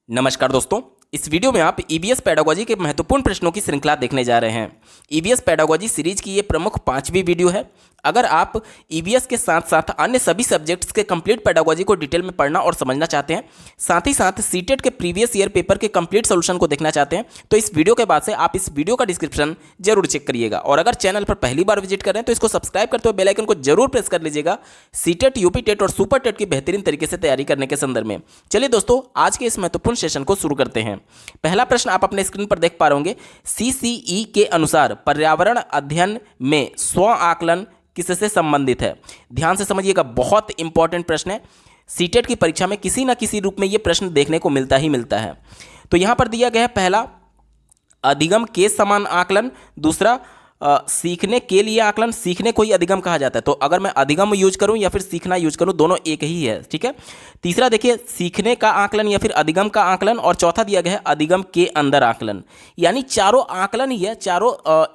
नमस्कार दोस्तों, इस वीडियो में आप ईबीएस पेडागोजी के महत्वपूर्ण प्रश्नों की श्रृंखला देखने जा रहे हैं। ईबीएस पेडागोजी सीरीज की ये प्रमुख 5वीं वीडियो है। अगर आप ईबीएस के साथ साथ अन्य सभी सब्जेक्ट्स के कंप्लीट पेडागोजी को डिटेल में पढ़ना और समझना चाहते हैं, साथ ही साथ सीटेट के प्रीवियस ईयर पेपर के कंप्लीट सोल्यूशन को देखना चाहते हैं, तो इस वीडियो के बाद से आप इस वीडियो का डिस्क्रिप्शन जरूर चेक करिएगा। और अगर चैनल पर पहली बार विजिट कर रहे हैं तो इसको सब्सक्राइब करते हुए बेल आइकन को जरूर प्रेस कर लीजिएगा, सीटेट, यूपी टेट और सुपर टेट की बेहतरीन तरीके से तैयारी करने के संदर्भ में। चलिए दोस्तों, आज के इस महत्वपूर्ण सेशन को शुरू करते हैं। पहला प्रश्न आप अपने स्क्रीन पर देख पा रहे होंगे। सीसीई के अनुसार पर्यावरण अध्ययन में स्व आकलन किससे संबंधित है? ध्यान से समझिएगा, बहुत इंपॉर्टेंट प्रश्न है। सीटेट की परीक्षा में किसी ना किसी रूप में यह प्रश्न देखने को मिलता ही मिलता है। तो यहां पर दिया गया है पहला अधिगम के समान आकलन, दूसरा सीखने के लिए आकलन। सीखने को ही अधिगम कहा जाता है, तो अगर मैं अधिगम यूज करूं या फिर सीखना यूज करूं, दोनों एक ही है, ठीक है। तीसरा देखिए, सीखने का आकलन या फिर अधिगम का आकलन, और चौथा दिया गया है अधिगम के अंदर आकलन। यानी चारों आकलन ही है, चारों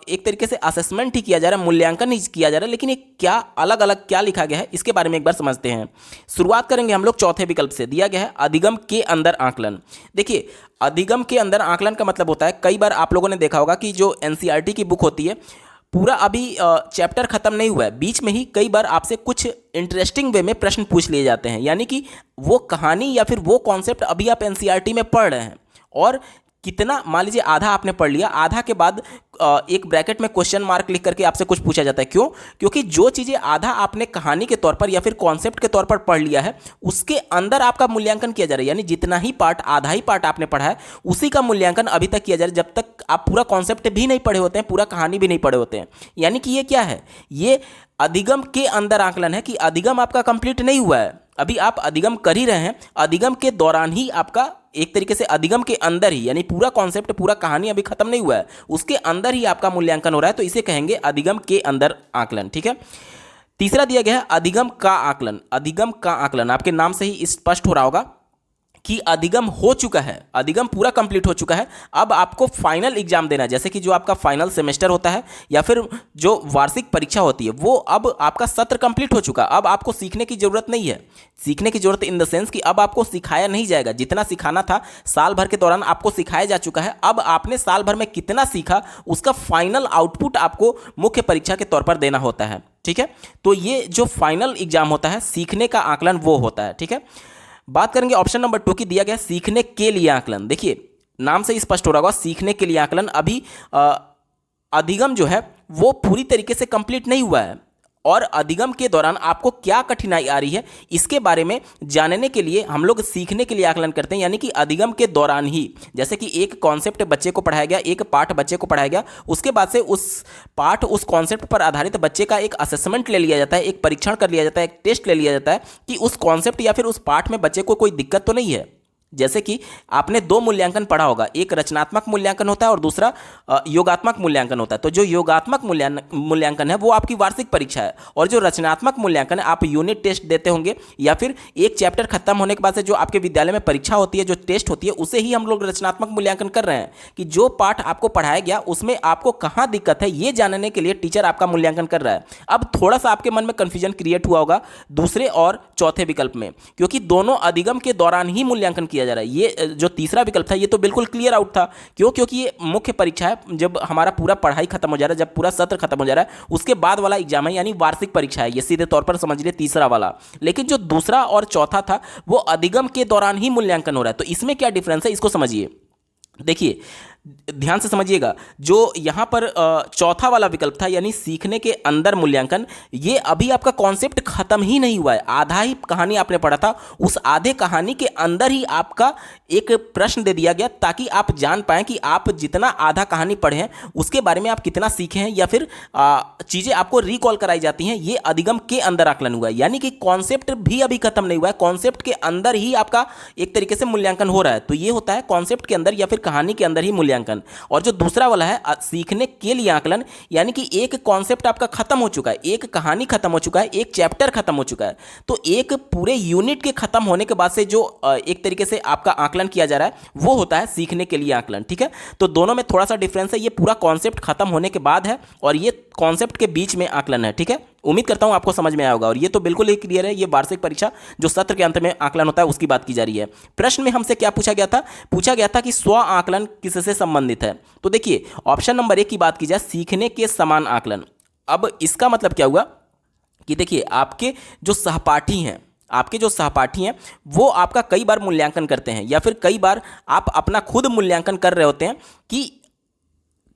एक तरीके से असेसमेंट ही किया जा रहा है, मूल्यांकन ही किया जा रहा है, लेकिन ये क्या अलग अलग क्या लिखा गया है इसके बारे में एक बार समझते हैं। शुरुआत करेंगे हम लोग चौथे विकल्प से। दिया गया है अधिगम के अंदर आकलन। देखिए, अधिगम के अंदर आकलन का मतलब होता है, कई बार आप लोगों ने देखा होगा कि जो एनसीईआरटी की बुक होती है, पूरा अभी चैप्टर खत्म नहीं हुआ है, बीच में ही कई बार आपसे कुछ इंटरेस्टिंग वे में प्रश्न पूछ लिए जाते हैं। यानी कि वो कहानी या फिर वो कॉन्सेप्ट अभी आप एनसीईआरटी में पढ़ रहे हैं, और कितना, मान लीजिए आधा आपने पढ़ लिया, आधा के बाद एक ब्रैकेट में क्वेश्चन मार्क लिख करके आपसे कुछ पूछा जाता है। क्यों? क्योंकि जो चीज़ें आधा आपने कहानी के तौर पर या फिर कॉन्सेप्ट के तौर पर पढ़ लिया है, उसके अंदर आपका मूल्यांकन किया जा रहा है। यानी जितना ही पार्ट, आधा ही पार्ट आपने पढ़ा है, उसी का मूल्यांकन अभी तक किया जा रहा है, जब तक आप पूरा कॉन्सेप्ट भी नहीं पढ़े होते हैं, पूरा कहानी भी नहीं पढ़े होते हैं। यानी कि ये क्या है? ये अधिगम के अंदर आकलन है कि अधिगम आपका कंप्लीट नहीं हुआ है, अभी आप अधिगम कर ही रहे हैं। अधिगम के दौरान ही आपका, एक तरीके से अधिगम के अंदर ही, यानी पूरा कॉन्सेप्ट, पूरा कहानी अभी खत्म नहीं हुआ है, उसके अंदर ही आपका मूल्यांकन हो रहा है, तो इसे कहेंगे अधिगम के अंदर आकलन, ठीक है। तीसरा दिया गया है अधिगम का आकलन। अधिगम का आकलन आपके नाम से ही स्पष्ट हो रहा होगा कि अधिगम हो चुका है, अधिगम पूरा कंप्लीट हो चुका है। अब आपको फाइनल एग्जाम देना है, जैसे कि जो आपका फाइनल सेमेस्टर होता है या फिर जो वार्षिक परीक्षा होती है, वो अब आपका सत्र कंप्लीट हो चुका। अब आपको सीखने की जरूरत नहीं है। सीखने की जरूरत इन द सेंस कि अब आपको सिखाया नहीं जाएगा, जितना सिखाना था साल भर के दौरान आपको सिखाया जा चुका है। अब आपने साल भर में कितना सीखा, उसका फाइनल आउटपुट आपको मुख्य परीक्षा के तौर पर देना होता है, ठीक है। तो ये जो फाइनल एग्जाम होता है, सीखने का आकलन वो होता है, ठीक है। बात करेंगे ऑप्शन नंबर 2 की। दिया गया सीखने के लिए आकलन। देखिए, नाम से स्पष्ट हो रहा होगा, सीखने के लिए आकलन। अभी अधिगम जो है वो पूरी तरीके से कंप्लीट नहीं हुआ है, और अधिगम के दौरान आपको क्या कठिनाई आ रही है, इसके बारे में जानने के लिए हम लोग सीखने के लिए आकलन करते हैं। यानी कि अधिगम के दौरान ही, जैसे कि एक कॉन्सेप्ट बच्चे को पढ़ाया गया, एक पाठ बच्चे को पढ़ाया गया, उसके बाद से उस पाठ, उस कॉन्सेप्ट पर आधारित बच्चे का एक असेसमेंट ले लिया जाता है, एक परीक्षण कर लिया जाता है, एक टेस्ट ले लिया जाता है कि उस कॉन्सेप्ट या फिर उस पाठ में बच्चे को कोई दिक्कत तो नहीं है। जैसे कि आपने दो मूल्यांकन पढ़ा होगा, एक रचनात्मक मूल्यांकन होता है और दूसरा योगात्मक मूल्यांकन होता है। तो जो योगात्मक मूल्यांकन है वो आपकी वार्षिक परीक्षा है, और जो रचनात्मक मूल्यांकन है, आप यूनिट टेस्ट देते होंगे या फिर एक चैप्टर खत्म होने के बाद से जो आपके विद्यालय में परीक्षा होती है, जो टेस्ट होती है, उसे ही हम लोग रचनात्मक मूल्यांकन कर रहे हैं कि जो पाठ आपको पढ़ाया गया उसमें आपको कहाँ दिक्कत है, ये जानने के लिए टीचर आपका मूल्यांकन कर रहा है। अब थोड़ा सा आपके मन में कन्फ्यूजन क्रिएट हुआ होगा दूसरे और चौथे विकल्प में, क्योंकि दोनों अधिगम के दौरान ही मूल्यांकन किया जा रहा है। ये जो तीसरा विकल्प था, ये तो बिल्कुल क्लियर आउट था। क्यों? क्योंकि ये मुख्य परीक्षा है, जब हमारा पूरा पढ़ाई खत्म हो जा रहा है, जब पूरा सत्र खत्म हो जा रहा है, उसके बाद वाला एग्जाम है, यानी वार्षिक परीक्षा है। ये सीधे तौर पर समझ लिए तीसरा वाला। लेकिन जो दूसरा और चौथा था, वो अधिगम के दौरान ही मूल्यांकन हो रहा है। तो इसमें क्या डिफरेंस है, इसको समझिए। देखिए, ध्यान से समझिएगा, जो यहाँ पर चौथा वाला विकल्प था, यानी सीखने के अंदर मूल्यांकन, ये अभी आपका कॉन्सेप्ट खत्म ही नहीं हुआ है, आधा ही कहानी आपने पढ़ा था। उस आधे कहानी के अंदर ही आपका एक प्रश्न दे दिया गया, ताकि आप जान पाएं कि आप जितना आधा कहानी पढ़े हैं उसके बारे में आप कितना सीखे हैं, या फिर चीज़ें आपको रिकॉल कराई जाती हैं। ये अधिगम के अंदर आकलन हुआ है, यानी कि कॉन्सेप्ट भी अभी खत्म नहीं हुआ है, कॉन्सेप्ट के अंदर ही आपका एक तरीके से मूल्यांकन हो रहा है। तो ये होता है कॉन्सेप्ट के अंदर या फिर कहानी के अंदर ही मूल्यांकन। और जो दूसरा वाला है सीखने के लिए आकलन, यानी कि एक कॉन्सेप्ट आपका खत्म हो चुका है, एक कहानी खत्म हो चुका है, एक चैप्टर खत्म हो चुका है, तो एक पूरे यूनिट के खत्म होने के बाद से जो एक तरीके से आपका आकलन किया जा रहा है, वो होता है सीखने के लिए आकलन, ठीक है। तो दोनों में थोड़ा सा डिफरेंस है, ये पूरा कॉन्सेप्ट खत्म होने के बाद है और ये कॉन्सेप्ट के बीच में आकलन है, ठीक है। उम्मीद करता हूं आपको समझ में आया होगा। और ये तो बिल्कुल ही क्लियर है, ये वार्षिक परीक्षा जो सत्र के अंत में आकलन होता है उसकी बात की जा रही है। प्रश्न में हमसे क्या पूछा गया था? पूछा गया था कि स्व आकलन किससे संबंधित है। तो देखिए ऑप्शन नंबर 1 की बात की जाए, सीखने के समान आकलन। अब इसका मतलब क्या हुआ कि देखिए आपके जो सहपाठी हैं वो आपका कई बार मूल्यांकन करते हैं, या फिर कई बार आप अपना खुद मूल्यांकन कर रहे होते हैं कि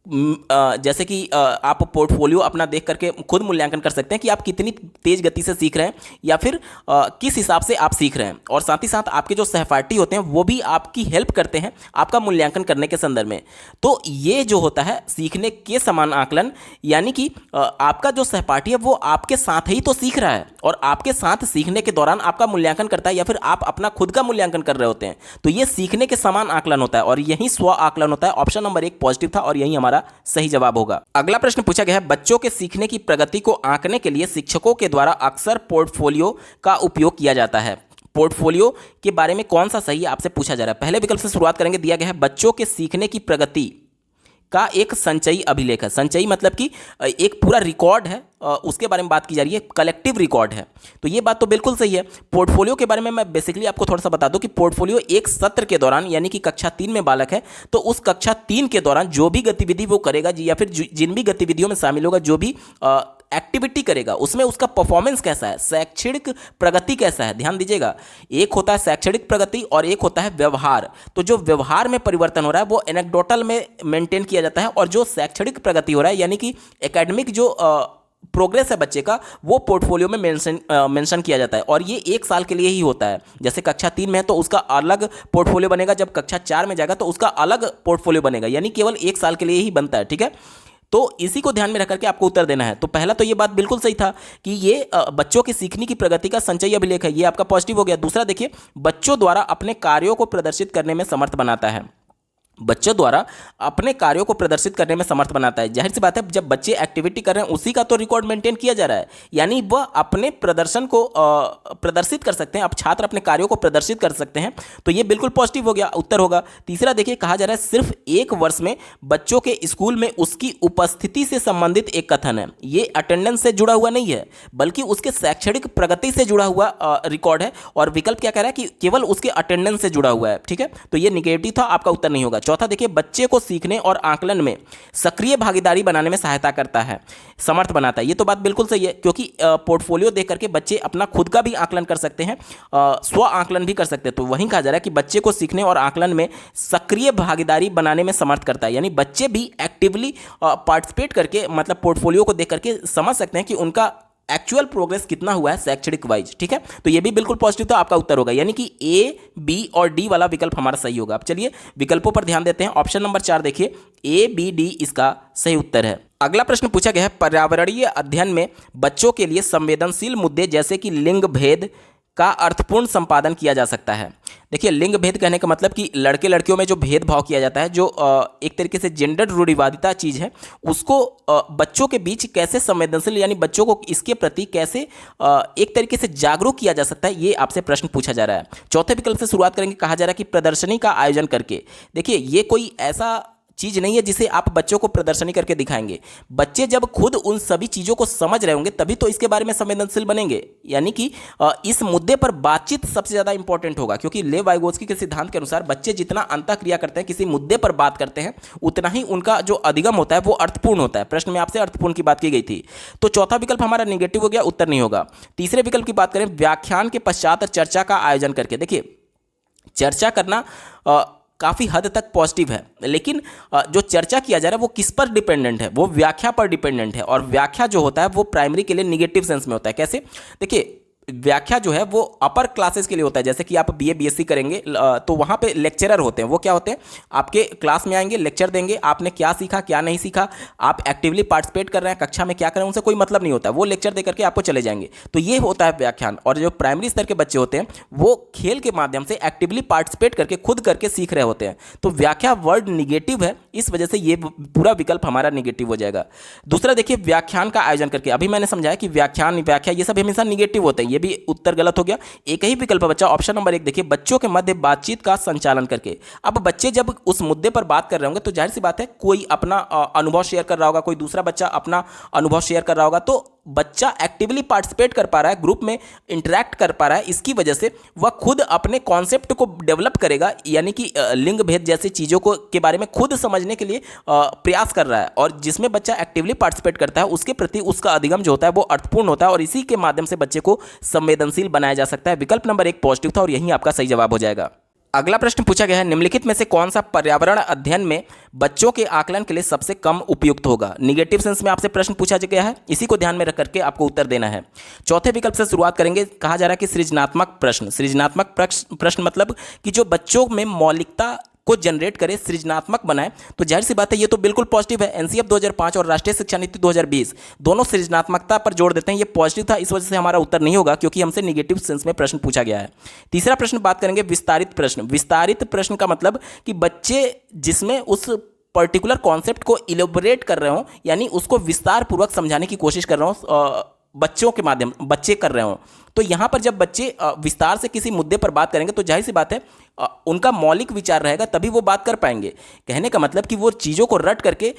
जैसे कि आप पोर्टफोलियो अपना देख करके खुद मूल्यांकन कर सकते हैं कि आप कितनी तेज गति से सीख रहे हैं, या फिर किस हिसाब से आप सीख रहे हैं। और साथ ही साथ आपके जो सहपाठी होते हैं वो भी आपकी हेल्प करते हैं आपका मूल्यांकन करने के संदर्भ में। तो ये जो होता है सीखने के समान आकलन, यानी कि आपका जो सहपाठी है वो आपके साथ ही तो सीख रहा है और आपके साथ सीखने के दौरान आपका मूल्यांकन करता है, या फिर आप अपना खुद का मूल्यांकन कर रहे होते हैं। तो ये सीखने के समान आकलन होता है और यही स्व आकलन होता है। ऑप्शन नंबर 1 पॉजिटिव था और यही हमारा सही जवाब होगा। अगला प्रश्न पूछा गया है, बच्चों के सीखने की प्रगति को आंकने के लिए शिक्षकों के द्वारा अक्सर पोर्टफोलियो का उपयोग किया जाता है। पोर्टफोलियो के बारे में कौन सा सही है आपसे पूछा जा रहा है। पहले विकल्प से शुरुआत करेंगे। दिया गया है बच्चों के सीखने की प्रगति का एक संचयी अभिलेख है। संचयी मतलब कि एक पूरा रिकॉर्ड है, उसके बारे में बात की जा रही है, कलेक्टिव रिकॉर्ड है। तो ये बात तो बिल्कुल सही है। पोर्टफोलियो के बारे में मैं बेसिकली आपको थोड़ा सा बता दूं कि पोर्टफोलियो एक सत्र के दौरान, यानी कि कक्षा 3 में बालक है तो उस कक्षा 3 के दौरान जो भी गतिविधि वो करेगा या फिर जिन भी गतिविधियों में शामिल होगा, जो भी एक्टिविटी करेगा, उसमें उसका परफॉर्मेंस कैसा है, शैक्षणिक प्रगति कैसा है। ध्यान दीजिएगा, एक होता है शैक्षणिक प्रगति और एक होता है व्यवहार। तो जो व्यवहार में परिवर्तन हो रहा है वो एनेक्डोटल में मेंटेन किया जाता है, और जो शैक्षणिक प्रगति हो रहा है यानी कि एकेडमिक जो प्रोग्रेस है बच्चे का, वो पोर्टफोलियो में मेंशन किया जाता है। और ये 1 साल के लिए ही होता है। जैसे कक्षा 3 में है तो उसका अलग पोर्टफोलियो बनेगा, जब कक्षा 4 में जाएगा तो उसका अलग पोर्टफोलियो बनेगा, यानी केवल 1 साल के लिए ही बनता है। ठीक है, तो इसी को ध्यान में रख करके आपको उत्तर देना है। तो पहला तो ये बात बिल्कुल सही था कि ये बच्चों की सीखने की प्रगति का संचयी अभिलेख है, ये आपका पॉजिटिव हो गया। दूसरा देखिए, बच्चों द्वारा अपने कार्यों को प्रदर्शित करने में समर्थ बनाता है। बच्चों द्वारा अपने कार्यों को प्रदर्शित करने में समर्थ बनाता है। जाहिर सी बात है, जब बच्चे एक्टिविटी कर रहे हैं उसी का तो रिकॉर्ड मेंटेन किया जा रहा है, यानी वह अपने प्रदर्शन को प्रदर्शित कर सकते हैं। अब छात्र अपने कार्यों को प्रदर्शित कर सकते हैं, तो ये बिल्कुल पॉजिटिव हो गया, उत्तर होगा। तीसरा देखिए, कहा जा रहा है सिर्फ 1 वर्ष में बच्चों के स्कूल में उसकी उपस्थिति से संबंधित एक कथन है। ये अटेंडेंस से जुड़ा हुआ नहीं है, बल्कि उसके शैक्षणिक प्रगति से जुड़ा हुआ रिकॉर्ड है। और विकल्प क्या कह रहा है कि केवल उसके अटेंडेंस से जुड़ा हुआ है। ठीक है, तो ये निगेटिव था, आपका उत्तर नहीं होगा। चौथा देखिए, बच्चे को सीखने और आकलन में सक्रिय भागीदारी बनाने में सहायता करता है, समर्थ बनाता है। ये तो बात बिल्कुल सही है, क्योंकि पोर्टफोलियो देख करके बच्चे अपना खुद का भी आकलन कर सकते हैं, स्व आकलन भी कर सकते हैं। तो वहीं कहा जा रहा है कि बच्चे को सीखने और आकलन में सक्रिय भागीदारी बनाने में समर्थ करता है, यानी बच्चे भी एक्टिवली पार्टिसिपेट करके, मतलब पोर्टफोलियो को देख करके समझ सकते हैं कि उनका एक्चुअल प्रोग्रेस कितना हुआ है शैक्षणिक वाइज। ठीक है, तो ये भी बिल्कुल पॉजिटिव, तो आपका उत्तर होगा, यानी कि ए, बी और डी वाला विकल्प हमारा सही होगा। अब चलिए विकल्पों पर ध्यान देते हैं। ऑप्शन नंबर 4 देखिए, ए, बी, डी इसका सही उत्तर है। अगला प्रश्न पूछा गया है, पर्यावरणीय अध्ययन में बच्चों के लिए संवेदनशील मुद्दे जैसे कि लिंग भेद का अर्थपूर्ण संपादन किया जा सकता है। देखिए, लिंग भेद कहने का मतलब कि लड़के लड़कियों में जो भेदभाव किया जाता है, जो एक तरीके से जेंडर रूढ़िवादिता चीज़ है, उसको बच्चों के बीच कैसे संवेदनशील, यानी बच्चों को इसके प्रति कैसे एक तरीके से जागरूक किया जा सकता है, ये आपसे प्रश्न पूछा जा रहा है। चौथे विकल्प से शुरुआत करेंगे। कहा जा रहा है कि प्रदर्शनी का आयोजन करके। देखिए, ये कोई ऐसा चीज़ नहीं है जिसे आप बच्चों को प्रदर्शनी करके दिखाएंगे। बच्चे जब खुद उन सभी चीज़ों को समझ रहे होंगे तभी तो इसके बारे में संवेदनशील बनेंगे, यानी कि इस मुद्दे पर बातचीत सबसे ज़्यादा इंपॉर्टेंट होगा। क्योंकि लेव वाइगोत्स्की के सिद्धांत के अनुसार बच्चे जितना अंतःक्रिया करते हैं, किसी मुद्दे पर बात करते हैं, उतना ही उनका जो अधिगम होता है वो अर्थपूर्ण होता है। प्रश्न में आपसे अर्थपूर्ण की बात की गई थी। तो चौथा विकल्प हमारा निगेटिव हो गया, उत्तर नहीं होगा। तीसरे विकल्प की बात करें, व्याख्यान के पश्चात चर्चा का आयोजन करके। देखिए, चर्चा करना काफ़ी हद तक पॉजिटिव है, लेकिन जो चर्चा किया जा रहा है वो किस पर डिपेंडेंट है, वो व्याख्या पर डिपेंडेंट है। और व्याख्या जो होता है वो प्राइमरी के लिए निगेटिव सेंस में होता है। कैसे? देखिए, व्याख्या जो है वो अपर क्लासेस के लिए होता है। जैसे कि आप बीए बीएससी करेंगे तो वहाँ पे लेक्चरर होते हैं। वो क्या होते हैं? आपके क्लास में आएंगे, लेक्चर देंगे, आपने क्या सीखा क्या नहीं सीखा, आप एक्टिवली पार्टिसिपेट कर रहे हैं, कक्षा में क्या कर रहे हैं उनसे कोई मतलब नहीं होता, वो लेक्चर दे करके आपको चले जाएंगे। तो ये होता है व्याख्यान। और जो प्राइमरी स्तर के बच्चे होते हैं वो खेल के माध्यम से एक्टिवली पार्टिसिपेट करके खुद करके सीख रहे होते हैं। तो व्याख्या वर्ड निगेटिव है, इस वजह से ये पूरा विकल्प हमारा निगेटिव हो जाएगा। दूसरा देखिए, व्याख्यान का आयोजन करके। अभी मैंने समझाया कि व्याख्यान, व्याख्या ये सब हमेशा निगेटिव होते हैं, ये भी उत्तर गलत हो गया। एक ही विकल्प बचा, ऑप्शन नंबर 1 देखिए, बच्चों के मध्य बातचीत का संचालन करके। अब बच्चे जब उस मुद्दे पर बात कर रहे होंगे तो जाहिर सी बात है कोई अपना अनुभव शेयर कर रहा होगा, कोई दूसरा बच्चा अपना अनुभव शेयर कर रहा होगा, तो बच्चा एक्टिवली पार्टिसिपेट कर पा रहा है, ग्रुप में इंटरेक्ट कर पा रहा है, इसकी वजह से वह खुद अपने कॉन्सेप्ट को डेवलप करेगा, यानी कि लिंग भेद जैसी चीज़ों को के बारे में खुद समझने के लिए प्रयास कर रहा है। और जिसमें बच्चा एक्टिवली पार्टिसिपेट करता है उसके प्रति उसका अधिगम जो होता है वो अर्थपूर्ण होता है, और इसी के माध्यम से बच्चे को संवेदनशील बनाया जा सकता है। विकल्प नंबर 1 पॉजिटिव था और यही आपका सही जवाब हो जाएगा। अगला प्रश्न पूछा गया है, निम्नलिखित में से कौन सा पर्यावरण अध्ययन में बच्चों के आकलन के लिए सबसे कम उपयुक्त होगा। निगेटिव सेंस में आपसे प्रश्न पूछा गया है, इसी को ध्यान में रख करके आपको उत्तर देना है। चौथे विकल्प से शुरुआत करेंगे। कहा जा रहा है कि सृजनात्मक प्रश्न। सृजनात्मक प्रश्न मतलब कि जो बच्चों में मौलिकता को जनरेट करे, सृजनात्मक बनाए, तो जाहिर सी बात है ये तो बिल्कुल पॉजिटिव है। एनसीएफ 2005 और राष्ट्रीय शिक्षा नीति 2020 दोनों सृजनात्मकता पर जोर देते हैं, ये पॉजिटिव था, इस वजह से हमारा उत्तर नहीं होगा क्योंकि हमसे निगेटिव सेंस में प्रश्न पूछा गया है। तीसरा प्रश्न बात करेंगे विस्तारित प्रश्न। विस्तारित प्रश्न का मतलब कि बच्चे जिसमें उस पर्टिकुलर कॉन्सेप्ट को इलेबोरेट कर रहे हो, यानी उसको विस्तार पूर्वक समझाने की कोशिश कर रहे हो, बच्चों के माध्यम बच्चे कर रहे हो। तो यहाँ पर जब बच्चे विस्तार से किसी मुद्दे पर बात करेंगे तो जाहिर सी बात है उनका मौलिक विचार रहेगा, तभी वो बात कर पाएंगे। कहने का मतलब कि वो चीज़ों को रट करके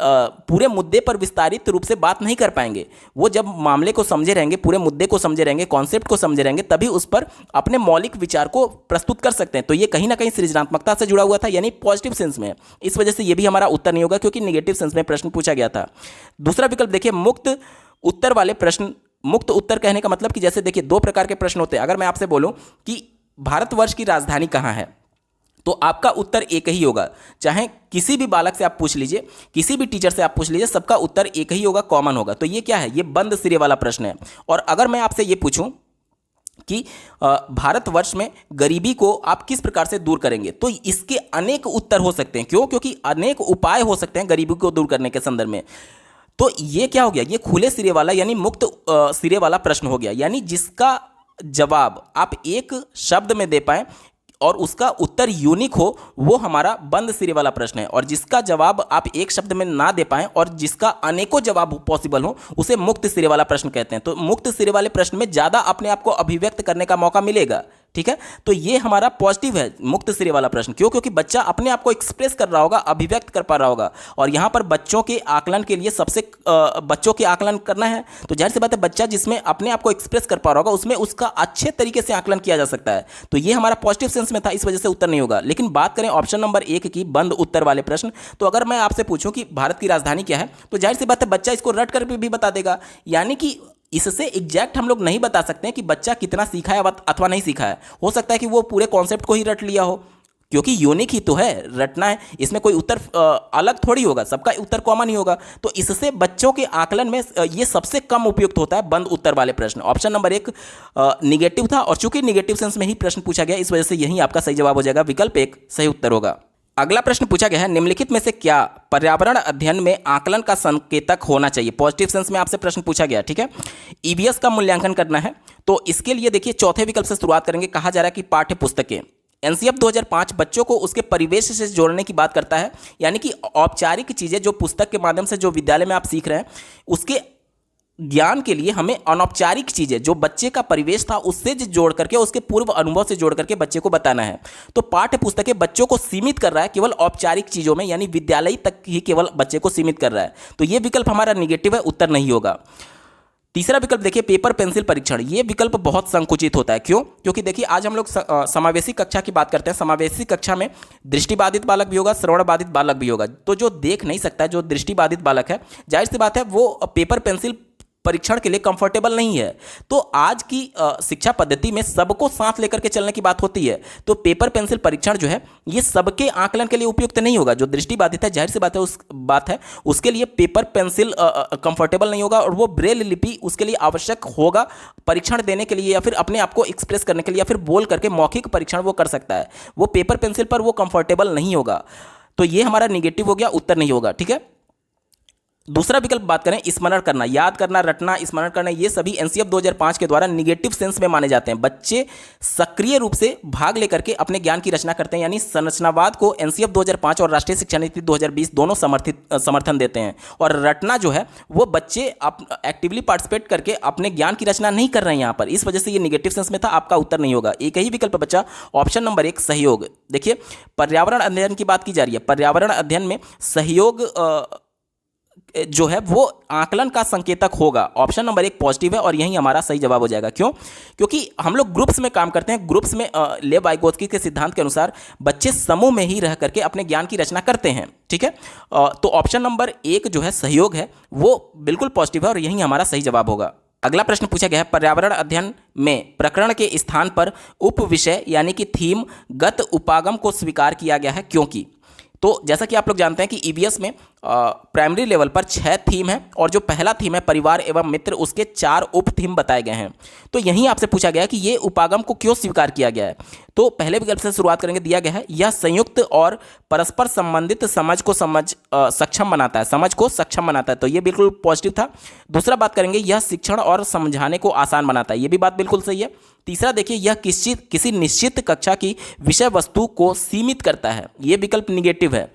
पूरे मुद्दे पर विस्तारित रूप से बात नहीं कर पाएंगे। वो जब मामले को समझे रहेंगे, पूरे मुद्दे को समझे रहेंगे, कॉन्सेप्ट को समझे रहेंगे, तभी उस पर अपने मौलिक विचार को प्रस्तुत कर सकते हैं। तो ये कहीं ना कहीं सृजनात्मकता से जुड़ा हुआ था, यानी पॉजिटिव सेंस में। इस वजह से ये भी हमारा उत्तर नहीं होगा क्योंकि निगेटिव सेंस में प्रश्न पूछा गया था। दूसरा विकल्प देखिए, मुक्त उत्तर वाले प्रश्न। मुक्त उत्तर कहने का मतलब कि जैसे देखिए 2 प्रकार के प्रश्न होते हैं। अगर मैं आपसे बोलूं कि भारतवर्ष की राजधानी कहाँ है, तो आपका उत्तर एक ही होगा। चाहे किसी भी बालक से आप पूछ लीजिए, किसी भी टीचर से आप पूछ लीजिए, सबका उत्तर एक ही होगा, कॉमन होगा। तो ये क्या है, ये बंद सिरे वाला प्रश्न है। और अगर मैं आपसे ये पूछूं कि भारतवर्ष में गरीबी को आप किस प्रकार से दूर करेंगे, तो इसके अनेक उत्तर हो सकते हैं। क्यों? क्योंकि अनेक उपाय हो सकते हैं गरीबी को दूर करने के संदर्भ में। तो ये क्या हो गया, ये खुले सिरे वाला यानी मुक्त सिरे वाला प्रश्न हो गया, यानी जिसका जवाब आप एक शब्द में दे पाएं और उसका उत्तर यूनिक हो, वो हमारा बंद सिरे वाला प्रश्न है। और जिसका जवाब आप एक शब्द में ना दे पाएं और जिसका अनेकों जवाब पॉसिबल हो, उसे मुक्त सिरे वाला प्रश्न कहते हैं। तो मुक्त सिरे वाले प्रश्न में ज़्यादा अपने आप को अभिव्यक्त करने का मौका मिलेगा। ठीक है, तो ये हमारा पॉजिटिव है मुक्त सिरे वाला प्रश्न। क्यों? क्योंकि बच्चा अपने आप को एक्सप्रेस कर रहा होगा, अभिव्यक्त कर पा रहा होगा। और यहाँ पर बच्चों के आकलन के लिए बच्चों के आकलन करना है, तो जाहिर सी बात है बच्चा जिसमें अपने आप को एक्सप्रेस कर पा रहा होगा उसमें उसका अच्छे तरीके से आकलन किया जा सकता है। तो ये हमारा पॉजिटिव सेंस में था, इस वजह से उत्तर नहीं होगा। लेकिन बात करें ऑप्शन नंबर 1 की, बंद उत्तर वाले प्रश्न, तो अगर मैं आपसे पूछूं कि भारत की राजधानी क्या है, तो जाहिर सी बात है बच्चा इसको रट कर भी बता देगा। यानी कि इससे एग्जैक्ट हम लोग नहीं बता सकते हैं कि बच्चा कितना सीखा है अथवा नहीं सीखा है। हो सकता है कि वो पूरे कॉन्सेप्ट को ही रट लिया हो, क्योंकि यूनिक ही तो है, रटना है, इसमें कोई उत्तर अलग थोड़ी होगा, सबका उत्तर कॉमन ही होगा। तो इससे बच्चों के आकलन में ये सबसे कम उपयुक्त होता है बंद उत्तर वाले प्रश्न। ऑप्शन नंबर 1 निगेटिव था, और चूंकि निगेटिव सेंस में ही प्रश्न पूछा गया, इस वजह से यही आपका सही जवाब हो जाएगा। विकल्प 1 सही उत्तर होगा। अगला प्रश्न पूछा गया है, निम्नलिखित में से क्या पर्यावरण अध्ययन में आकलन का संकेतक होना चाहिए। पॉजिटिव सेंस में आपसे प्रश्न पूछा गया। ठीक है, ईवीएस का मूल्यांकन करना है, तो इसके लिए देखिए चौथे विकल्प से शुरुआत करेंगे। कहा जा रहा है कि पाठ्य पुस्तकें। एनसीएफ 2005 बच्चों को उसके परिवेश से जोड़ने की बात करता है, यानी कि औपचारिक चीज़ें जो पुस्तक के माध्यम से जो विद्यालय में आप सीख रहे हैं, उसके ज्ञान के लिए हमें अनौपचारिक चीज़ें जो बच्चे का परिवेश था उससे जोड़ करके, उसके पूर्व अनुभव से जोड़ करके बच्चे को बताना है। तो पाठ्य पुस्तकें बच्चों को सीमित कर रहा है केवल औपचारिक चीज़ों में, यानी विद्यालय तक ही केवल बच्चे को सीमित कर रहा है। तो ये विकल्प हमारा निगेटिव है, उत्तर नहीं होगा। तीसरा विकल्प देखिए, पेपर पेंसिल परीक्षण। ये विकल्प बहुत संकुचित होता है। क्यों? क्योंकि देखिए आज हम लोग समावेशी कक्षा की बात करते हैं। समावेशी कक्षा में दृष्टिबाधित बालक भी होगा, श्रवण बाधित बालक भी होगा। तो जो देख नहीं सकता है, जो दृष्टिबाधित बालक है, जाहिर सी बात है वो पेपर पेंसिल परीक्षण के लिए कंफर्टेबल नहीं है। तो आज की शिक्षा पद्धति में सबको साथ लेकर के चलने की बात होती है। तो पेपर पेंसिल परीक्षण जो है ये सबके आकलन के लिए उपयुक्त नहीं होगा। जो दृष्टिबाधित है, जाहिर सी बात है उसके लिए पेपर पेंसिल कंफर्टेबल नहीं होगा, और वो ब्रेल लिपि उसके लिए आवश्यक होगा परीक्षण देने के लिए, या फिर अपने आप को एक्सप्रेस करने के लिए, या फिर बोल करके मौखिक परीक्षण वो कर सकता है। वो पेपर पेंसिल पर वो कंफर्टेबल नहीं होगा। तो ये हमारा निगेटिव हो गया, उत्तर नहीं होगा। ठीक है, दूसरा विकल्प बात करें, स्मरण करना, याद करना, रटना, स्मरण करना, ये सभी एनसीएफ 2005 के द्वारा निगेटिव सेंस में माने जाते हैं। बच्चे सक्रिय रूप से भाग लेकर के अपने ज्ञान की रचना करते हैं, यानी संरचनावाद को एनसीएफ 2005 और राष्ट्रीय शिक्षा नीति 2020 दोनों समर्थन देते हैं। और रटना जो है वो बच्चे एक्टिवली पार्टिसिपेट करके अपने ज्ञान की रचना नहीं कर रहे हैं यहाँ पर, इस वजह से ये निगेटिव सेंस में था। आपका उत्तर नहीं होगा। एक ही विकल्प बचा, ऑप्शन नंबर 1 सहयोग। देखिए पर्यावरण अध्ययन की बात की जा रही है, पर्यावरण अध्ययन में सहयोग जो है वो आकलन का संकेतक होगा। ऑप्शन नंबर 1 पॉजिटिव है और यही हमारा सही जवाब हो जाएगा। क्यों? क्योंकि हम लोग ग्रुप्स में काम करते हैं। ग्रुप्स में लेव वाइगोत्स्की के सिद्धांत के अनुसार बच्चे समूह में ही रह करके अपने ज्ञान की रचना करते हैं। ठीक है, तो ऑप्शन नंबर 1 जो है सहयोग है वो बिल्कुल पॉजिटिव है और यही हमारा सही जवाब होगा। अगला प्रश्न पूछा गया है, पर्यावरण अध्ययन में प्रकरण के स्थान पर उप विषय यानी कि थीम गत उपागम को स्वीकार किया गया है, क्योंकि? तो जैसा कि आप लोग जानते हैं कि ईबीएस में प्राइमरी लेवल पर 6 थीम है और जो पहला थीम है परिवार एवं मित्र, उसके 4 उप थीम बताए गए हैं। तो यहीं आपसे पूछा गया है कि ये उपागम को क्यों स्वीकार किया गया है। तो पहले विकल्प से शुरुआत करेंगे। दिया गया है यह संयुक्त और परस्पर संबंधित समझ को सक्षम बनाता है, समझ को सक्षम बनाता है, तो ये बिल्कुल पॉजिटिव था। दूसरा बात करेंगे यह शिक्षण और समझाने को आसान बनाता है, ये भी बात बिल्कुल सही है। तीसरा देखिए यह किसी निश्चित कक्षा की विषय वस्तु को सीमित करता है, ये विकल्प निगेटिव है,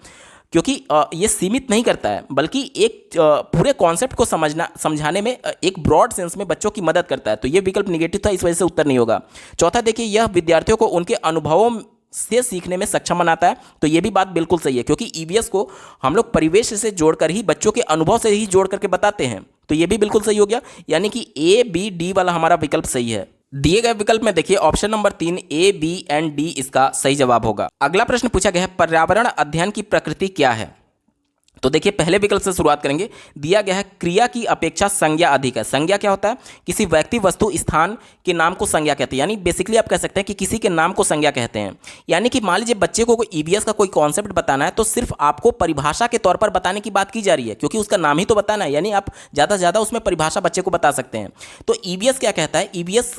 क्योंकि ये सीमित नहीं करता है बल्कि एक पूरे कॉन्सेप्ट को समझाने में एक ब्रॉड सेंस में बच्चों की मदद करता है, तो ये विकल्प निगेटिव था, इस वजह से उत्तर नहीं होगा। चौथा देखिए यह विद्यार्थियों को उनके अनुभवों से सीखने में सक्षम बनाता है, तो ये भी बात बिल्कुल सही है, क्योंकि ईवीएस को हम लोग परिवेश से जोड़कर ही बच्चों के अनुभव से ही जोड़ करके बताते हैं, तो ये भी बिल्कुल सही हो गया। यानी कि ए बी डी वाला हमारा विकल्प सही है। दिए गए विकल्प में देखिए option number 3 A B and D इसका सही जवाब होगा। अगला प्रश्न पूछा गया है पर्यावरण अध्ययन की प्रकृति क्या है। तो देखिए पहले विकल्प से शुरुआत करेंगे। दिया गया है क्रिया की अपेक्षा संज्ञा अधिक है। संज्ञा क्या होता है? किसी व्यक्ति वस्तु स्थान के नाम को संज्ञा कहते हैं, यानी बेसिकली आप कह सकते हैं कि किसी के नाम को संज्ञा कहते हैं। यानी कि मान लीजिए बच्चे को कोई ईवीएस का कोई कॉन्सेप्ट बताना है तो सिर्फ आपको परिभाषा के तौर पर बताने की बात की जा रही है, क्योंकि उसका नाम ही तो बताना है, यानी आप ज़्यादा से ज़्यादा उसमें परिभाषा बच्चे को बता सकते हैं। तो ईवीएस क्या कहता है? ईवीएस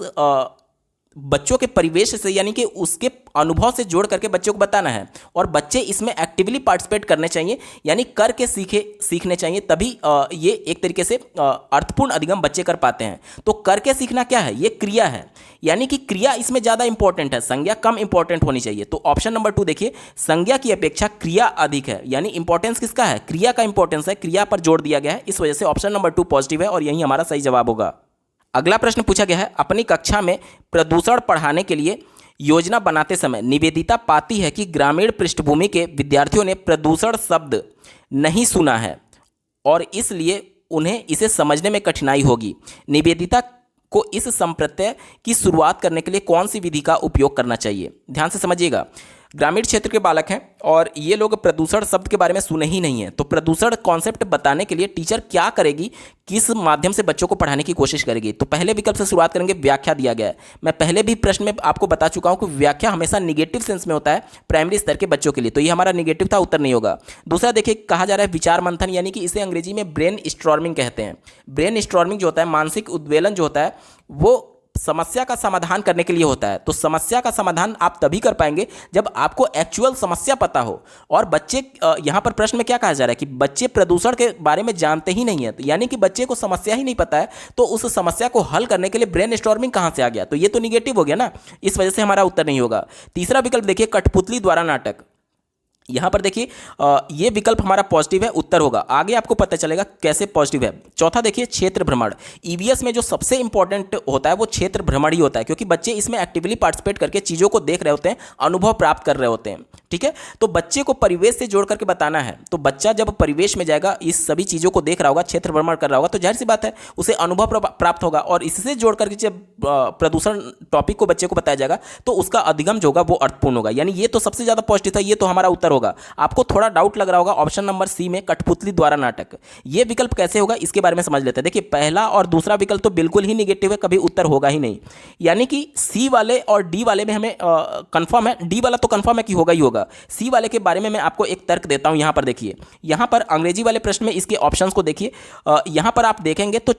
बच्चों के परिवेश से यानी कि उसके अनुभव से जोड़ करके बच्चों को बताना है और बच्चे इसमें एक्टिवली पार्टिसिपेट करने चाहिए, यानी करके सीखने चाहिए, तभी ये एक तरीके से अर्थपूर्ण अधिगम बच्चे कर पाते हैं। तो करके सीखना क्या है? ये क्रिया है, यानी कि क्रिया इसमें ज़्यादा इंपॉर्टेंट है, संज्ञा कम इंपॉर्टेंट होनी चाहिए। तो ऑप्शन नंबर 2 देखिए संज्ञा की अपेक्षा क्रिया अधिक है, यानी इंपॉर्टेंस किसका है? क्रिया का इंपॉर्टेंस है, क्रिया पर जोड़ दिया गया है, इस वजह से ऑप्शन नंबर 2 पॉजिटिव है और यही हमारा सही जवाब होगा। अगला प्रश्न पूछा गया है अपनी कक्षा में प्रदूषण पढ़ाने के लिए योजना बनाते समय निवेदिता पाती है कि ग्रामीण पृष्ठभूमि के विद्यार्थियों ने प्रदूषण शब्द नहीं सुना है और इसलिए उन्हें इसे समझने में कठिनाई होगी। निवेदिता को इस संप्रत्यय की शुरुआत करने के लिए कौन सी विधि का उपयोग करना चाहिए? ध्यान से समझिएगा। ग्रामीण क्षेत्र के बालक हैं और ये लोग प्रदूषण शब्द के बारे में सुने ही नहीं है, तो प्रदूषण कॉन्सेप्ट बताने के लिए टीचर क्या करेगी, किस माध्यम से बच्चों को पढ़ाने की कोशिश करेगी? तो पहले विकल्प से शुरुआत करेंगे, व्याख्या दिया गया है। मैं पहले भी प्रश्न में आपको बता चुका हूं कि व्याख्या हमेशा निगेटिव सेंस में होता है प्राइमरी स्तर के बच्चों के लिए, तो ये हमारा निगेटिव था, उत्तर नहीं होगा। दूसरा देखिए कहा जा रहा है विचार मंथन, यानी कि इसे अंग्रेजी में ब्रेन स्टॉर्मिंग कहते हैं। ब्रेन स्टॉर्मिंग जो होता है, मानसिक उद्वेलन जो होता है, वो समस्या का समाधान करने के लिए होता है। तो समस्या का समाधान आप तभी कर पाएंगे जब आपको एक्चुअल समस्या पता हो। और बच्चे यहाँ पर प्रश्न में क्या कहा जा रहा है कि बच्चे प्रदूषण के बारे में जानते ही नहीं है, तो यानी कि बच्चे को समस्या ही नहीं पता है, तो उस समस्या को हल करने के लिए ब्रेन स्टॉर्मिंग कहाँ से आ गया? तो ये तो निगेटिव हो गया ना, इस वजह से हमारा उत्तर नहीं होगा। तीसरा विकल्प देखिए कठपुतली द्वारा नाटक, यहाँ पर देखिए ये विकल्प हमारा पॉजिटिव है, उत्तर होगा। आगे आपको पता चलेगा कैसे पॉजिटिव है। चौथा देखिए क्षेत्र भ्रमण, ईवीएस में जो सबसे इंपॉर्टेंट होता है वो क्षेत्र भ्रमण ही होता है, क्योंकि बच्चे इसमें एक्टिवली पार्टिसिपेट करके चीज़ों को देख रहे होते हैं, अनुभव प्राप्त कर रहे होते हैं। ठीक है, तो बच्चे को परिवेश से जोड़ करके बताना है, तो बच्चा जब परिवेश में जाएगा, इस सभी चीज़ों को देख रहा होगा, क्षेत्र भ्रमण कर रहा होगा, तो जाहिर सी बात है उसे अनुभव प्राप्त होगा और इससे जोड़ करके जब प्रदूषण टॉपिक को बच्चे को बताया जाएगा तो उसका अधिगम जो होगा वो अर्थपूर्ण होगा। यानी ये तो सबसे ज़्यादा पॉजिटिव था, ये तो हमारा उत्तर होगा। आपको थोड़ा डाउट लग रहा होगा ऑप्शन नंबर सी में कठपुतली द्वारा नाटक, ये विकल्प कैसे होगा इसके बारे में समझ लेते हैं। देखिए पहला और दूसरा विकल्प तो बिल्कुल ही निगेटिव है, कभी उत्तर होगा ही नहीं। यानी कि सी वाले और डी वाले में हमें कंफर्म है, डी वाला तो कंफर्म है कि होगा ही होगा। सी वाले के बारे में मैं आपको एक तर्क देता हूं। यहां पर देखिए, यहां पर अंग्रेजी वाले प्रश्न में इसके ऑप्शंस को देखिए, यहां पर आप देखेंगे तो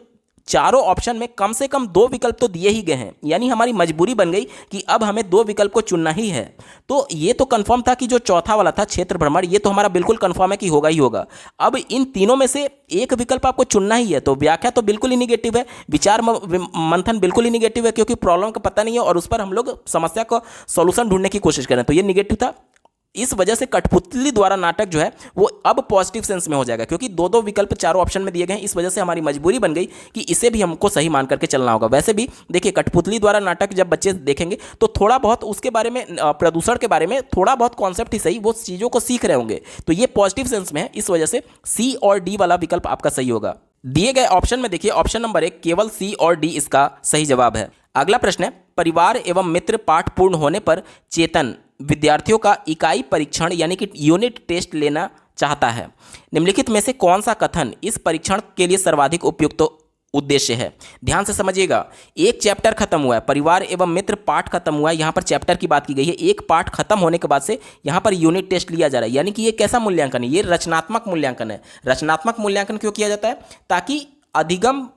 चारों ऑप्शन में कम से कम 2 विकल्प तो दिए ही गए हैं, यानी हमारी मजबूरी बन गई कि अब हमें 2 विकल्प को चुनना ही है। तो ये तो कंफर्म था कि जो चौथा वाला था क्षेत्र भ्रमण, ये तो हमारा बिल्कुल कंफर्म है कि होगा ही होगा। अब इन तीनों में से एक विकल्प आपको चुनना ही है, तो व्याख्या तो बिल्कुल ही निगेटिव है, विचार मंथन बिल्कुल ही निगेटिव है, क्योंकि प्रॉब्लम का पता नहीं है और उस पर हम लोग समस्या का सॉल्यूशन ढूंढने की कोशिश करें, तो ये निगेटिव था। इस वजह से कठपुतली द्वारा नाटक जो है वो अब पॉजिटिव सेंस में हो जाएगा, क्योंकि दो दो विकल्प चारों ऑप्शन में दिए गए हैं। इस वजह से हमारी मजबूरी बन गई कि इसे भी हमको सही मान करके चलना होगा। वैसे भी देखिए, कठपुतली द्वारा नाटक जब बच्चे देखेंगे तो थोड़ा बहुत उसके बारे में, प्रदूषण के बारे में थोड़ा बहुत कॉन्सेप्ट ही सही, वो चीज़ों को सीख रहे होंगे। तो ये पॉजिटिव सेंस में है, इस वजह से सी और डी वाला विकल्प आपका सही होगा। दिए गए ऑप्शन में देखिए, ऑप्शन नंबर 1 केवल सी और डी इसका सही जवाब है। अगला प्रश्न है, परिवार एवं मित्र पाठ पूर्ण होने पर चेतन विद्यार्थियों का इकाई परीक्षण यानी कि यूनिट टेस्ट लेना चाहता है। निम्नलिखित में से कौन सा कथन इस परीक्षण के लिए सर्वाधिक उपयुक्त उद्देश्य है? ध्यान से समझिएगा। एक चैप्टर खत्म हुआ है, परिवार एवं मित्र पाठ खत्म हुआ है, यहाँ पर चैप्टर की बात की गई है। एक पाठ खत्म होने के बाद से यहाँ पर यूनिट टेस्ट लिया जा रहा है, यानी कि ये कैसा मूल्यांकन है? ये रचनात्मक मूल्यांकन है। रचनात्मक मूल्यांकन क्यों किया जाता है? ताकि अधिगम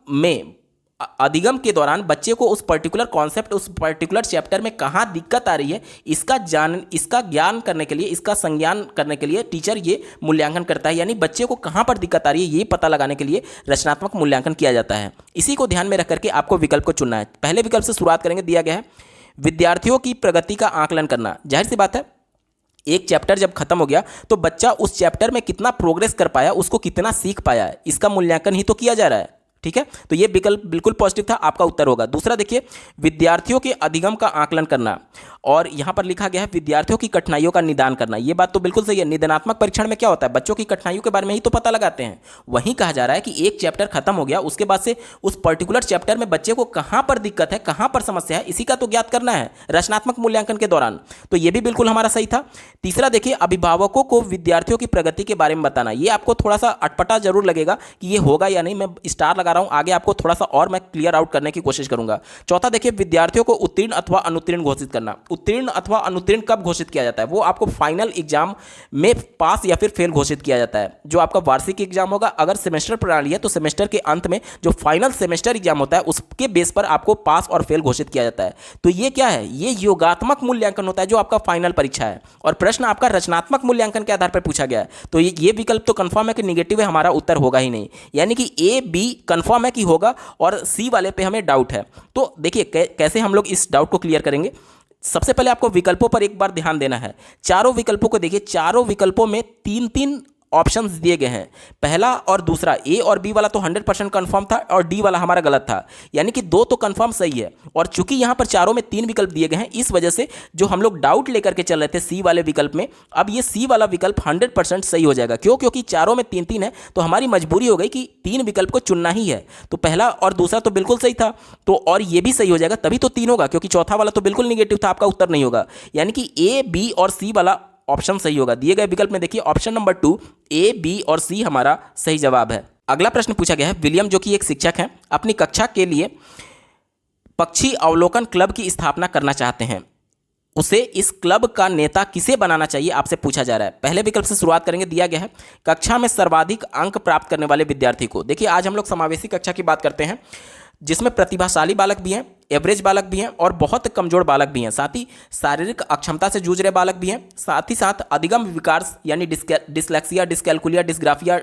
के दौरान बच्चे को उस पर्टिकुलर कॉन्सेप्ट, उस पर्टिकुलर चैप्टर में कहाँ दिक्कत आ रही है, इसका ज्ञान करने के लिए, इसका संज्ञान करने के लिए टीचर ये मूल्यांकन करता है। यानी बच्चे को कहाँ पर दिक्कत आ रही है ये पता लगाने के लिए रचनात्मक मूल्यांकन किया जाता है। इसी को ध्यान में रख करके आपको विकल्प को चुनना है। पहले विकल्प से शुरुआत करेंगे, दिया गया है विद्यार्थियों की प्रगति का आकलन करना। जाहिर सी बात है, एक चैप्टर जब खत्म हो गया तो बच्चा उस चैप्टर में कितना प्रोग्रेस कर पाया, उसको कितना सीख पाया है, इसका मूल्यांकन ही तो किया जा रहा है। ठीक है, तो ये विकल्प बिल्कुल पॉजिटिव था, आपका उत्तर होगा। दूसरा देखिए, विद्यार्थियों के अधिगम का आकलन करना, और यहां पर लिखा गया है विद्यार्थियों की कठिनाइयों का निदान करना। ये बात तो बिल्कुल सही है। निदानात्मक परीक्षण में क्या होता है? बच्चों की कठिनाइयों के बारे में ही तो पता लगाते हैं। वहीं कहा जा रहा है कि एक चैप्टर खत्म हो गया, उसके बाद से उस पर्टिकुलर चैप्टर में बच्चे को कहां पर दिक्कत है, कहां पर समस्या है, इसी का तो ज्ञात करना है रचनात्मक मूल्यांकन के दौरान। तो ये भी बिल्कुल हमारा सही था। तीसरा देखिए, अभिभावकों को विद्यार्थियों की प्रगति के बारे में बताना। ये आपको थोड़ा सा अटपटा जरूर लगेगा कि ये होगा या नहीं, मैं स्टार लगा रहा हूं, आगे आपको थोड़ा सा और मैं क्लियर आउट करने की कोशिश करूंगा। चौथा देखिए, विद्यार्थियों को उत्तीर्ण अथवा अनुत्तीर्ण घोषित करना। उत्तीर्ण अथवा अनुत्तीर्ण कब घोषित किया जाता है? वो आपको फाइनल एग्जाम में पास या फिर फेल घोषित किया जाता है। जो आपका वार्षिक एग्जाम होगा, अगर सेमेस्टर प्रणाली है तो सेमेस्टर के अंत में जो फाइनल सेमेस्टर एग्जाम होता है उसके बेस पर आपको पास और फेल घोषित किया जाता है। तो ये क्या है? ये योगात्मक मूल्यांकन होता है जो आपका फाइनल परीक्षा है, और प्रश्न आपका रचनात्मक मूल्यांकन के आधार पर पूछा गया है। तो ये विकल्प तो कंफर्म है कि निगेटिव है, हमारा उत्तर होगा ही नहीं। यानी कि ए बी कंफर्म है कि होगा, और सी वाले पे हमें डाउट है। तो देखिए कैसे हम लोग इस डाउट को क्लियर करेंगे। सबसे पहले आपको विकल्पों पर एक बार ध्यान देना है। चारों विकल्पों को देखिए, चारों विकल्पों में तीन तीन ऑप्शंस दिए गए हैं। पहला और दूसरा, ए और बी वाला तो 100% कंफर्म था, और डी वाला हमारा गलत था। यानी कि दो तो कंफर्म सही है, और चूंकि यहां पर चारों में तीन विकल्प दिए गए हैं, इस वजह से जो हम लोग डाउट लेकर के चल रहे थे सी वाले विकल्प में, अब ये सी वाला विकल्प 100% सही हो जाएगा। क्यों? क्योंकि चारों में तीन तीन है, तो हमारी मजबूरी हो गई कि तीन विकल्प को चुनना ही है। तो पहला और दूसरा तो बिल्कुल सही था, तो और ये भी सही हो जाएगा, तभी तो तीन होगा, क्योंकि चौथा वाला तो बिल्कुल निगेटिव था, आपका उत्तर नहीं होगा। यानी कि ए बी और सी वाला ऑप्शन सही होगा। दिए गए विकल्प में देखिए, ऑप्शन नंबर 2 ए बी और सी हमारा सही जवाब है। अगला प्रश्न पूछा गया है, विलियम जो कि एक शिक्षक हैं, अपनी कक्षा के लिए पक्षी अवलोकन क्लब की स्थापना करना चाहते हैं। उसे इस क्लब का नेता किसे बनाना चाहिए, आपसे पूछा जा रहा है। पहले विकल्प से शुरुआत करेंगे, दिया गया है कक्षा में सर्वाधिक अंक प्राप्त करने वाले विद्यार्थी को। देखिए, आज हम लोग समावेशी कक्षा की बात करते हैं, जिसमें प्रतिभाशाली बालक भी हैं, एवरेज बालक भी हैं, और बहुत कमजोर बालक भी हैं। साथ ही शारीरिक अक्षमता से जूझ रहे बालक भी हैं। साथ ही साथ अधिगम विकार यानी डिसलेक्सिया, डिस्कैलकुलिया, डिस्ग्राफिया,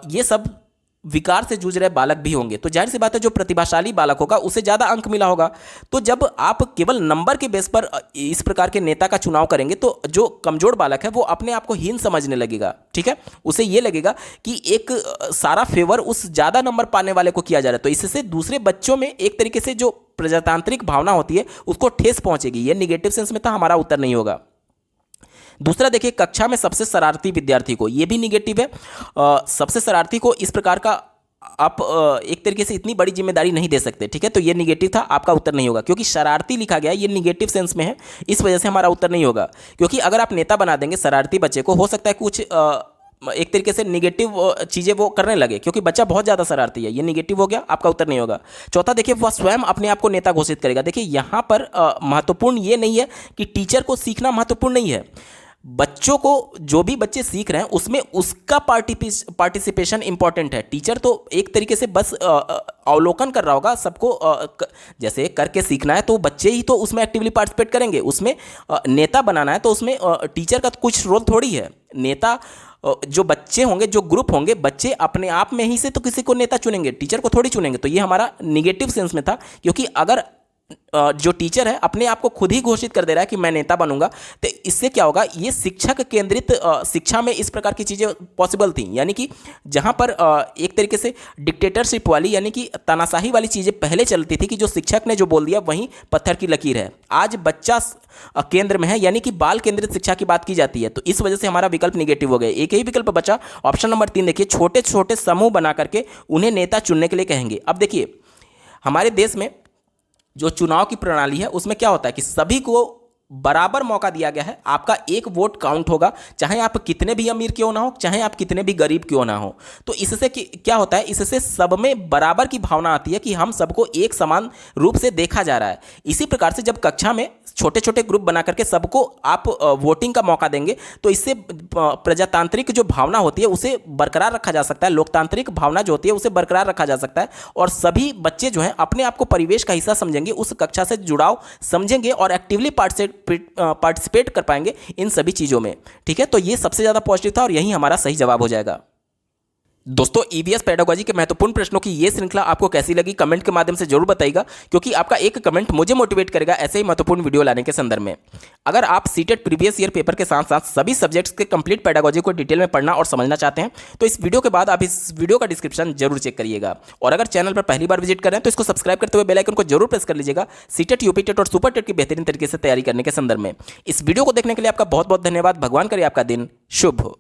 ये सब विकार से जूझ रहे बालक भी होंगे। तो जाहिर सी बात है, जो प्रतिभाशाली बालक होगा उसे ज़्यादा अंक मिला होगा। तो जब आप केवल नंबर के बेस पर इस प्रकार के नेता का चुनाव करेंगे तो जो कमजोर बालक है वो अपने आप को हीन समझने लगेगा। ठीक है, उसे ये लगेगा कि एक सारा फेवर उस ज़्यादा नंबर पाने वाले को किया जा रहा है। तो इससे दूसरे बच्चों में एक तरीके से जो प्रजातांत्रिक भावना होती है उसको ठेस पहुंचेगी। ये निगेटिव सेंस में था, हमारा उत्तर नहीं होगा। दूसरा देखिए, कक्षा में सबसे शरारती विद्यार्थी को, ये भी निगेटिव है। सबसे शरारती को इस प्रकार का आप एक तरीके से इतनी बड़ी जिम्मेदारी नहीं दे सकते। ठीक है, तो ये निगेटिव था, आपका उत्तर नहीं होगा, क्योंकि शरारती लिखा गया है, ये निगेटिव सेंस में है, इस वजह से हमारा उत्तर नहीं होगा। क्योंकि अगर आप नेता बना देंगे शरारती बच्चे को, हो सकता है कुछ एक तरीके से निगेटिव चीज़ें वो करने लगे, क्योंकि बच्चा बहुत ज़्यादा शरारती है। ये निगेटिव हो गया, आपका उत्तर नहीं होगा। चौथा देखिए, वह स्वयं अपने आप को नेता घोषित करेगा। देखिए, यहाँ पर महत्वपूर्ण ये नहीं है कि टीचर को सीखना महत्वपूर्ण नहीं है, बच्चों को, जो भी बच्चे सीख रहे हैं उसमें उसका पार्टिसिपेशन इंपॉर्टेंट है। टीचर तो एक तरीके से बस अवलोकन कर रहा होगा सबको, जैसे करके सीखना है तो बच्चे ही तो उसमें एक्टिवली पार्टिसिपेट करेंगे। उसमें नेता बनाना है तो उसमें टीचर का कुछ रोल थोड़ी है। नेता जो बच्चे होंगे, जो ग्रुप होंगे, बच्चे अपने आप में ही से तो किसी को नेता चुनेंगे, टीचर को थोड़ी चुनेंगे। तो ये हमारा निगेटिव सेंस में था, क्योंकि अगर जो टीचर है अपने आप को खुद ही घोषित कर दे रहा है कि मैं नेता बनूंगा, तो इससे क्या होगा, ये शिक्षक केंद्रित शिक्षा में इस प्रकार की चीज़ें पॉसिबल थी। यानी कि जहाँ पर एक तरीके से डिक्टेटरशिप वाली यानी कि तानाशाही वाली चीज़ें पहले चलती थी कि जो शिक्षक ने जो बोल दिया वहीं पत्थर की लकीर है। आज बच्चा केंद्र में है, यानी कि बाल केंद्रित शिक्षा की बात की जाती है। तो इस वजह से हमारा विकल्प निगेटिव हो गया। एक ही विकल्प बचा, ऑप्शन नंबर 3 देखिए, छोटे छोटे समूह बना करके उन्हें नेता चुनने के लिए कहेंगे। अब देखिए हमारे देश में जो चुनाव की प्रणाली है उसमें क्या होता है कि सभी को बराबर मौका दिया गया है। आपका एक वोट काउंट होगा, चाहे आप कितने भी अमीर क्यों ना हो, चाहे आप कितने भी गरीब क्यों ना हो। तो इससे क्या होता है, इससे सब में बराबर की भावना आती है कि हम सबको एक समान रूप से देखा जा रहा है। इसी प्रकार से जब कक्षा में छोटे छोटे ग्रुप बना करके सबको आप वोटिंग का मौका देंगे तो इससे प्रजातांत्रिक जो भावना होती है उसे बरकरार रखा जा सकता है, लोकतांत्रिक भावना जो होती है उसे बरकरार रखा जा सकता है, और सभी बच्चे जो हैं अपने आप को परिवेश का हिस्सा समझेंगे, उस कक्षा से जुड़ाव समझेंगे और एक्टिवली पार्टिसिपेट कर पाएंगे इन सभी चीज़ों में। ठीक है, तो ये सबसे ज़्यादा पॉजिटिव था और यही हमारा सही जवाब हो जाएगा। दोस्तों, ईबीएस पेडागोजी के महत्वपूर्ण प्रश्नों की ये श्रृंखला आपको कैसी लगी कमेंट के माध्यम से जरूर बताइएगा, क्योंकि आपका एक कमेंट मुझे मोटिवेट करेगा ऐसे ही महत्वपूर्ण वीडियो लाने के संदर्भ में। अगर आप सीटेट प्रीवियस ईयर पेपर के साथ साथ सभी सब्जेक्ट्स के कंप्लीट पेडागोजी को डिटेल में पढ़ना और समझना चाहते हैं तो इस वीडियो के बाद आप इस वीडियो का डिस्क्रिप्शन जरूर चेक करिएगा। और अगर चैनल पर पहली बार विजिट कर रहे हैं तो इसको सब्सक्राइब करते हुए बेल आइकन को जरूर प्रेस कर लीजिएगा, सीटेट, यूपीटेट और सुपर टेट की बेहतरीन तरीके से तैयारी करने के संदर्भ में। इस वीडियो को देखने के लिए आपका बहुत बहुत धन्यवाद। भगवान करे आपका दिन शुभ हो।